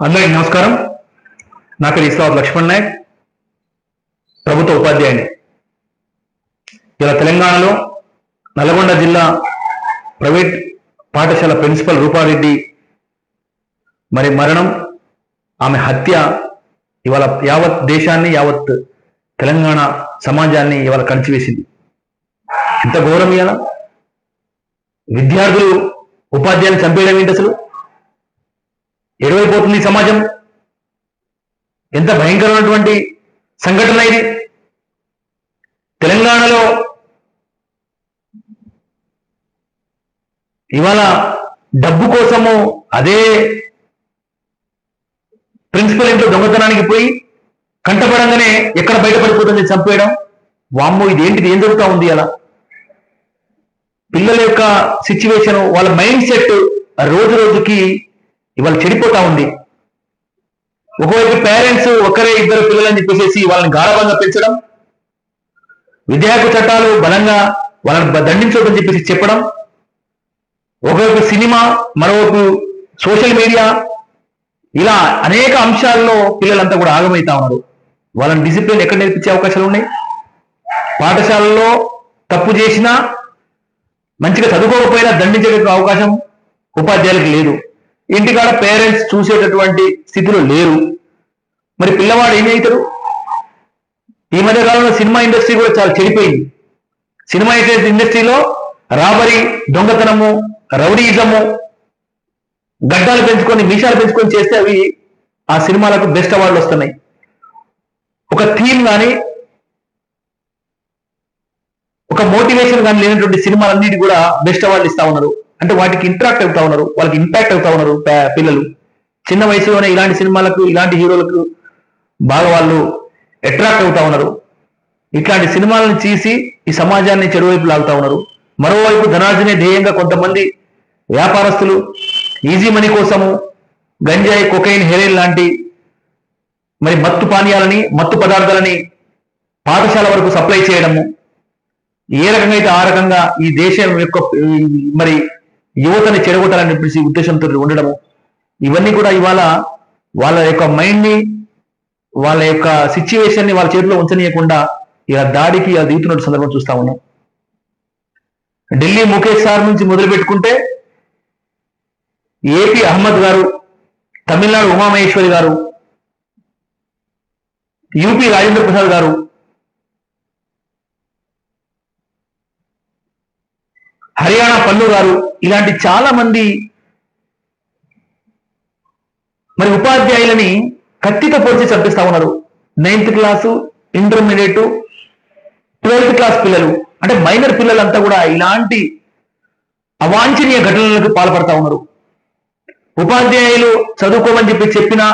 అందరికీ నమస్కారం. నా పేరు ఇస్లావత్ లక్ష్మణ్ నాయక్, ప్రభుత్వ ఉపాధ్యాయుని. ఇలా తెలంగాణలో నల్గొండ జిల్లా ప్రైవేట్ పాఠశాల ప్రిన్సిపల్ రూపారెడ్డి మరి మరణం, ఆమె హత్య ఇవాళ యావత్ దేశాన్ని, యావత్ తెలంగాణ సమాజాన్ని ఇవాళ కలిసివేసింది. ఎంత ఘోరం! ఇవాళ విద్యార్థులు ఉపాధ్యాయుని చంపేయడం ఏంటి? అసలు ఎడవైపోతుంది సమాజం. ఎంత భయంకరమైనటువంటి సంఘటన ఇది. తెలంగాణలో ఇవాళ డబ్బు కోసము అదే ప్రిన్సిపల్ ఇంట్లో దొంగతనానికి పోయి కంటపడంగానే ఎక్కడ బయటపడిపోతుంది చంపేయడం. వామ్మో, ఇదేంటిది? ఏం జరుగుతూ ఉంది? అలా పిల్లల యొక్క సిచ్యువేషన్, వాళ్ళ మైండ్ సెట్ రోజు రోజుకి ఇవాళ చెడిపోతా ఉంది. ఒకవైపు పేరెంట్స్ ఒకరే ఇద్దరు పిల్లలని చెప్పేసి వాళ్ళని గాఢంగా పెంచడం, విద్యాహక్కు చట్టాలు బలంగా వాళ్ళని దండించొద్దని చెప్పేసి చెప్పడం, ఒకవైపు సినిమా, మరోవైపు సోషల్ మీడియా, ఇలా అనేక అంశాల్లో పిల్లలంతా కూడా ఆగమవుతా ఉన్నారు. వాళ్ళని డిసిప్లిన్ ఎక్కడ నేర్పించే అవకాశాలు ఉన్నాయి? పాఠశాలలో తప్పు చేసినా, మంచిగా చదువుకోకపోయినా దండించే అవకాశం ఉపాధ్యాయులకు లేదు. ఇంటికాడ పేరెంట్స్ చూసేటటువంటి స్థితిలో లేరు. మరి పిల్లవాడు ఏం అవుతాడు? ఈ మధ్య కాలంలో సినిమా ఇండస్ట్రీ కూడా చాలా చెడిపోయింది. సినిమా ఇండస్ట్రీలో రాబరీ, దొంగతనము, రౌడీజము, గడ్డాలు పెంచుకొని, మీసాలు పెంచుకొని చేస్తే అవి ఆ సినిమాలకు బెస్ట్ అవార్డులు వస్తున్నాయి. ఒక థీమ్ కానీ, ఒక మోటివేషన్ కానీ లేనటువంటి సినిమాలన్నిటి కూడా బెస్ట్ అవార్డులు ఇస్తా ఉన్నారు. అంటే వాటికి ఇంటరాక్ట్ అవుతా ఉన్నారు, వాళ్ళకి ఇంపాక్ట్ అవుతా ఉన్నారు. పిల్లలు చిన్న వయసులోనే ఇలాంటి సినిమాలకు, ఇలాంటి హీరోలకు బాగా వాళ్ళు అట్రాక్ట్ అవుతా ఉన్నారు. ఇట్లాంటి సినిమాలను తీసి ఈ సమాజాన్ని చెడువైపు లాగుతా ఉన్నారు. మరోవైపు ధనార్జనే ధ్యేయంగా కొంతమంది వ్యాపారస్తులు ఈజీ మనీ కోసము గంజాయి, కొకైన్, హెరోయిన్ లాంటి మరి మత్తు పానీయాలని, మత్తు పదార్థాలని పాఠశాల వరకు సప్లై చేయడము, ఏ రకంగా అయితే ఆ రకంగా ఈ దేశం యొక్క మరి యువతని చెడగొట్టాలని చెప్పేసి ఉద్దేశంతో ఉండడము, ఇవన్నీ కూడా ఇవాళ వాళ్ళ యొక్క మైండ్ ని, వాళ్ళ యొక్క సిచ్యువేషన్ ని వాళ్ళ చేతిలో ఉంచనీయకుండా ఇలా దాడికి ఇలా దిగుతున్న సందర్భం చూస్తా ఉన్నాం. ఢిల్లీ ముఖేష్ సార్ నుంచి మొదలు పెట్టుకుంటే ఏపీ అహ్మద్ గారు, తమిళనాడు ఉమామహేశ్వరి గారు, యూపీ రాజేంద్ర ప్రసాద్ గారు, హర్యానా పల్లు గారు, ఇలాంటి చాలా మంది మరి ఉపాధ్యాయులని కత్తితో పొడిచి చంపిస్తా ఉన్నారు. 9th class, intermediate, 12th class పిల్లలు, అంటే మైనర్ పిల్లలంతా కూడా ఇలాంటి అవాంఛనీయ ఘటనలకు పాల్పడతా ఉన్నారు. ఉపాధ్యాయులు చదువుకోమని చెప్పినా,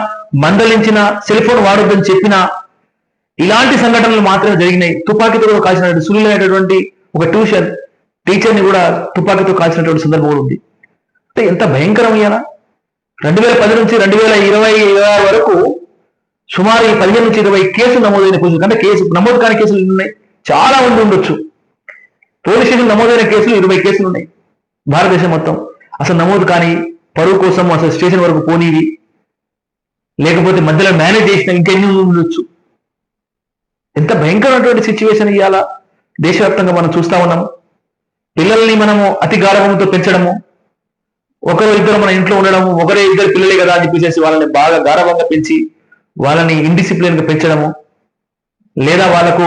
మందలించిన, సెల్ ఫోన్ వాడొద్దని చెప్పినా ఇలాంటి సంఘటనలు మాత్రమే జరిగినాయి. తుపాకీతో కాల్చిన సునీల్ అనేటటువంటి ఒక ట్యూషన్ టీచర్ని కూడా తుపాకీతో కాల్చినటువంటి సందర్భం కూడా ఉంది. అంటే ఎంత భయంకరం! అయ్యానా 2010 నుంచి 2020 వరకు సుమారు 15 నుంచి 20 కేసులు నమోదైన కేసులు, అంటే కేసు నమోదు కాని కేసులు ఉన్నాయి, చాలా మంది ఉండొచ్చు. పోలీస్ స్టేషన్ నమోదైన కేసులు 20 కేసులు ఉన్నాయి భారతదేశం మొత్తం. అసలు నమోదు కానీ, పరువు కోసం అసలు స్టేషన్ వరకు పోనీవి, లేకపోతే మధ్యలో మేనేజ్ చేసిన ఇంకెన్ని ఉండొచ్చు. ఎంత భయంకరమైనటువంటి సిచ్యువేషన్ ఇవాళ దేశవ్యాప్తంగా మనం చూస్తా ఉన్నాము. పిల్లల్ని మనము అతి గాఢంతో పెంచడము, ఒకరు ఇద్దరు మన ఇంట్లో ఉండడము, ఒకరే ఇద్దరు పిల్లలే కదా అని చెప్పేసి వాళ్ళని బాగా గాఢంగా పెంచి వాళ్ళని ఇండిసిప్లిన్ గా పెంచడము, లేదా వాళ్ళకు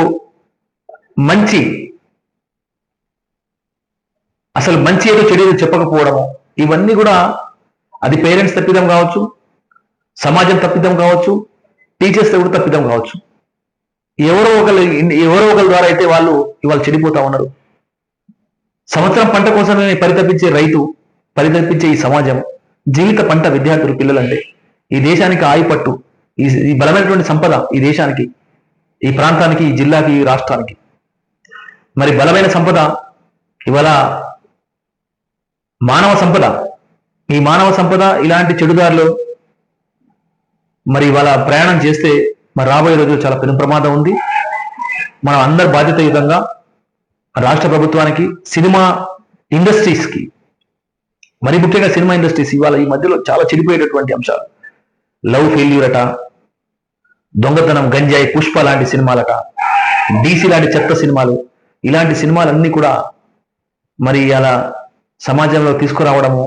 అసలు మంచి ఏదో చెడు ఏదో చెప్పకపోవడము, ఇవన్నీ కూడా అది పేరెంట్స్ తప్పిదం కావచ్చు, సమాజం తప్పిదం కావచ్చు, టీచర్స్ కూడా తప్పిదం కావచ్చు. ఎవరో ఒకరి ద్వారా అయితే వాళ్ళు ఇవాళ చెడిపోతా ఉన్నారు. సంవత్సరం పంట కోసమే పరితపించే రైతు, పరితపించే ఈ సమాజం, జీవిత పంట విద్యార్థులు, పిల్లలంటే ఈ దేశానికి ఆయుపట్టు, ఈ బలమైనటువంటి సంపద ఈ దేశానికి, ఈ ప్రాంతానికి, ఈ జిల్లాకి, ఈ రాష్ట్రానికి. మరి బలమైన సంపద ఇవాళ మానవ సంపద. ఈ మానవ సంపద ఇలాంటి చెడుదారులు మరి ఇవాళ ప్రయాణం చేస్తే మరి రాబోయే రోజుల్లో చాలా పెను ప్రమాదం ఉంది. మనం అందరు బాధ్యతాయుతంగా రాష్ట్ర ప్రభుత్వానికి, సినిమా ఇండస్ట్రీస్కి, మరి ముఖ్యంగా సినిమా ఇండస్ట్రీస్ ఇవాళ ఈ మధ్యలో చాలా చెడిపోయేటటువంటి అంశాలు. లవ్ ఫెయిల్యూర్ అట, దొంగతనం, గంజాయి, పుష్ప లాంటి సినిమాలట, డీసీ లాంటి చెత్త సినిమాలు, ఇలాంటి సినిమాలన్నీ కూడా మరి అలా సమాజంలో తీసుకురావడము,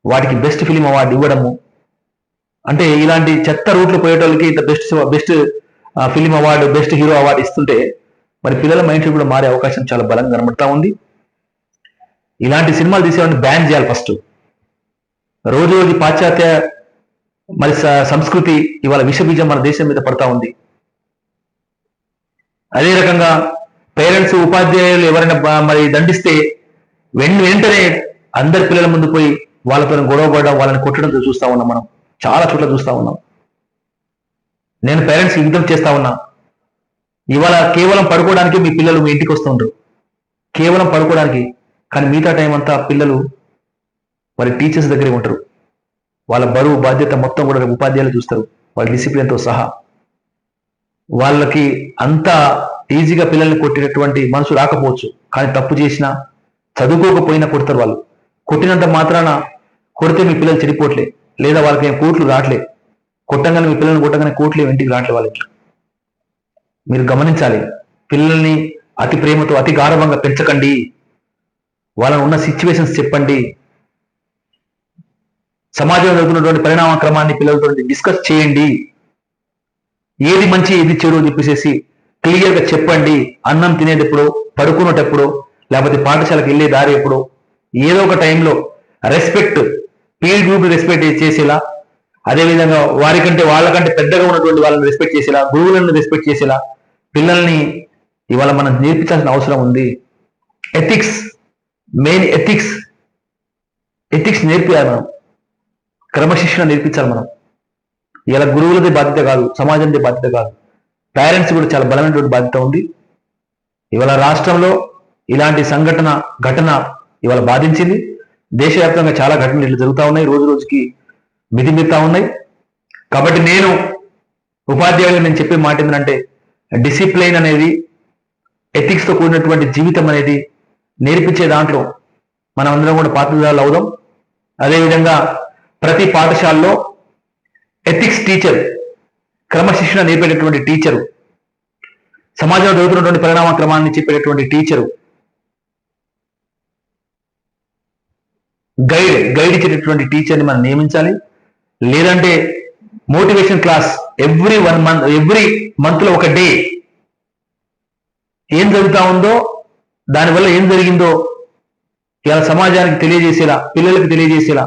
వాటికి బెస్ట్ ఫిలిం అవార్డు ఇవ్వడము, అంటే ఇలాంటి చెత్త రూట్లు పోయేటోళ్ళకి best film award, best hero award ఇస్తుంటే మరి పిల్లల మైండ్ సెట్ కూడా మారే అవకాశం చాలా బలంగా కనబడతా ఉంది. ఇలాంటి సినిమాలు తీసేవాడిని బ్యాన్ చేయాలి ఫస్ట్. రోజు రోజు పాశ్చాత్య మరి సంస్కృతి ఇవాళ విషబీజం మన దేశం మీద పడతా ఉంది. అదే రకంగా పేరెంట్స్, ఉపాధ్యాయులు ఎవరైనా మరి దండిస్తే వెంటనే అందరి పిల్లల ముందు పోయి వాళ్ళతో గొడవ పడడం, వాళ్ళని కొట్టడం చూస్తా ఉన్నాం. మనం చాలా చోట్ల చూస్తా ఉన్నాం. నేను పేరెంట్స్ విజ్ఞప్తి చేస్తా ఉన్నా, ఇవాళ కేవలం పడుకోవడానికి మీ పిల్లలు మీ ఇంటికి వస్తుండ్రు, కేవలం పడుకోవడానికి. కానీ మిగతా టైం అంతా పిల్లలు మరి టీచర్స్ దగ్గరే ఉంటారు. వాళ్ళ బరువు బాధ్యత మొత్తం కూడా ఉపాధ్యాయులు చూస్తారు, వాళ్ళ డిసిప్లిన్తో సహా. వాళ్ళకి అంత ఈజీగా పిల్లల్ని కొట్టినటువంటి మనసు రాకపోవచ్చు, కానీ తప్పు చేసినా చదువుకోకపోయినా కొడతారు వాళ్ళు. కొట్టినంత మాత్రాన కొడితే మీ పిల్లలు చెడిపోవట్లే, లేదా వాళ్ళకి ఏం కోట్లు రావట్లే, కొట్టంగానే మీ పిల్లల్ని కొట్టగానే కోట్లు ఇంటికి రావట్లే వాళ్ళకి. మీరు గమనించాలి, పిల్లల్ని అతి ప్రేమతో అతి గాఢంగా పెంచకండి. వాళ్ళని ఉన్న సిచ్యువేషన్స్ చెప్పండి. సమాజంలో జరుగుతున్నటువంటి పరిణామ క్రమాన్ని పిల్లలతో డిస్కస్ చేయండి. ఏది మంచి ఏది చెడు అని చెప్పేసి క్లియర్గా చెప్పండి. అన్నం తినేటప్పుడు, పడుకునేటప్పుడు, లేకపోతే పాఠశాలకు వెళ్ళే దారి ఎప్పుడు, ఏదో ఒక టైంలో రెస్పెక్ట్, పీర్ గ్రూప్ రెస్పెక్ట్ చేసేలా, అదేవిధంగా వారికంటే వాళ్ళకంటే పెద్దగా ఉన్నటువంటి వాళ్ళని రెస్పెక్ట్ చేసేలా, గురువులను రెస్పెక్ట్ చేసేలా పిల్లల్ని ఇవాళ మనం నేర్పించాల్సిన అవసరం ఉంది. ఎథిక్స్, మెయిన్ ఎథిక్స్ నేర్పించాలి మనం, క్రమశిక్షణ నేర్పించాలి మనం. ఇలా గురువులది బాధ్యత కాదు, సమాజంది బాధ్యత కాదు, పేరెంట్స్ కూడా చాలా బలమైనటువంటి బాధ్యత ఉంది. ఇవాళ రాష్ట్రంలో ఇలాంటి ఘటన ఇవాళ బాధించింది. దేశవ్యాప్తంగా చాలా ఘటనలు ఇట్లా జరుగుతూ ఉన్నాయి, రోజు రోజుకి మితిమితా ఉన్నాయి. కాబట్టి నేను ఉపాధ్యాయులు నేను చెప్పే మాట ఏంటంటే, డిసిప్లైన్ అనేది, ఎథిక్స్తో కూడినటువంటి జీవితం అనేది నేర్పించే దాంట్లో మనం అందరం కూడా పాత్రధారులు అవుదాం. అదేవిధంగా ప్రతి పాఠశాలలో ఎథిక్స్ టీచర్, క్రమశిక్షణ నేర్పేటటువంటి టీచరు, సమాజంలో జరుగుతున్నటువంటి పరిణామ క్రమాన్ని చెప్పేటటువంటి టీచరు, గైడ్ ఇచ్చేటటువంటి టీచర్ని మనం నియమించాలి. లేదంటే మోటివేషన్ క్లాస్ ఎవ్రీ మంత్ లో ఒక డే ఏం జరుగుతా ఉందో, దానివల్ల ఏం జరిగిందో ఇలా సమాజానికి తెలియజేసేలా, పిల్లలకు తెలియజేసేలా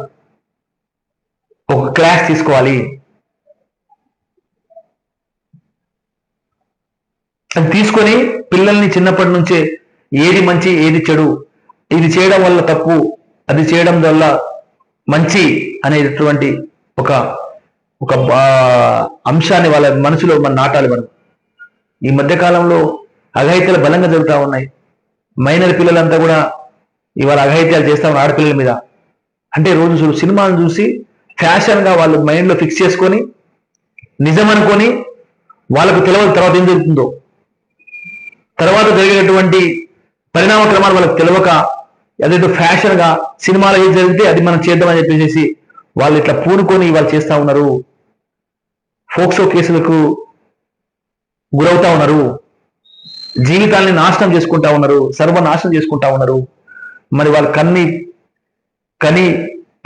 ఒక క్లాస్ తీసుకోవాలి. అది తీసుకొని పిల్లల్ని చిన్నప్పటి నుంచే ఏది మంచి ఏది చెడు, ఇది చేయడం వల్ల తప్పు, అది చేయడం వల్ల మంచి అనేటటువంటి ఒక అంశాన్ని వాళ్ళ మనసులో మనం నాటాలి. మనం ఈ మధ్యకాలంలో అఘాయిత్యాలు బలంగా జరుగుతూ ఉన్నాయి. మైనర్ పిల్లలంతా కూడా ఇవాళ అఘాయిత్యాలు చేస్తా ఉన్నారు ఆడపిల్లల మీద. అంటే రోజు సినిమాలను చూసి ఫ్యాషన్గా వాళ్ళు మైండ్లో ఫిక్స్ చేసుకొని నిజం అనుకొని వాళ్ళకు తెలియదు తర్వాత ఏం జరుగుతుందో, తర్వాత జరిగేటువంటి పరిణామ క్రమాలు వాళ్ళకి తెలియక అదేదో ఫ్యాషన్గా సినిమాలో ఏం జరిగితే అది మనం చేద్దామని చెప్పేసి వాళ్ళు ఇట్లా పూనుకొని వాళ్ళు చేస్తూ ఉన్నారు. ఫోక్సో కేసులకు గురవుతా ఉన్నారు, జీవితాల్ని నాశనం చేసుకుంటా ఉన్నారు, సర్వనాశనం చేసుకుంటా ఉన్నారు. మరి వాళ్ళు కని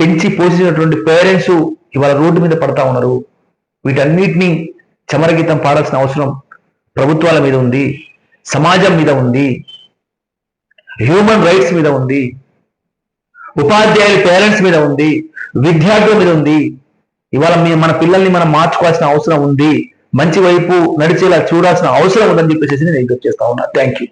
పెంచి పోషించినటువంటి పేరెంట్స్ ఇవాళ రోడ్డు మీద పడతా ఉన్నారు. వీటన్నిటినీ చమరగీతం పాడాల్సిన అవసరం ప్రభుత్వాల మీద ఉంది, సమాజం మీద ఉంది, హ్యూమన్ రైట్స్ మీద ఉంది, ఉపాధ్యాయుల పేరెంట్స్ మీద ఉంది, విద్యార్థుల మీద ఉంది. ఇవాళ మన పిల్లల్ని మనం మార్చుకోవాల్సిన అవసరం ఉంది, మంచి వైపు నడిచేలా చూడాల్సిన అవసరం ఉందని చెప్పేసి నేను విజ్ఞప్తి చేస్తా ఉన్నా. Thank you.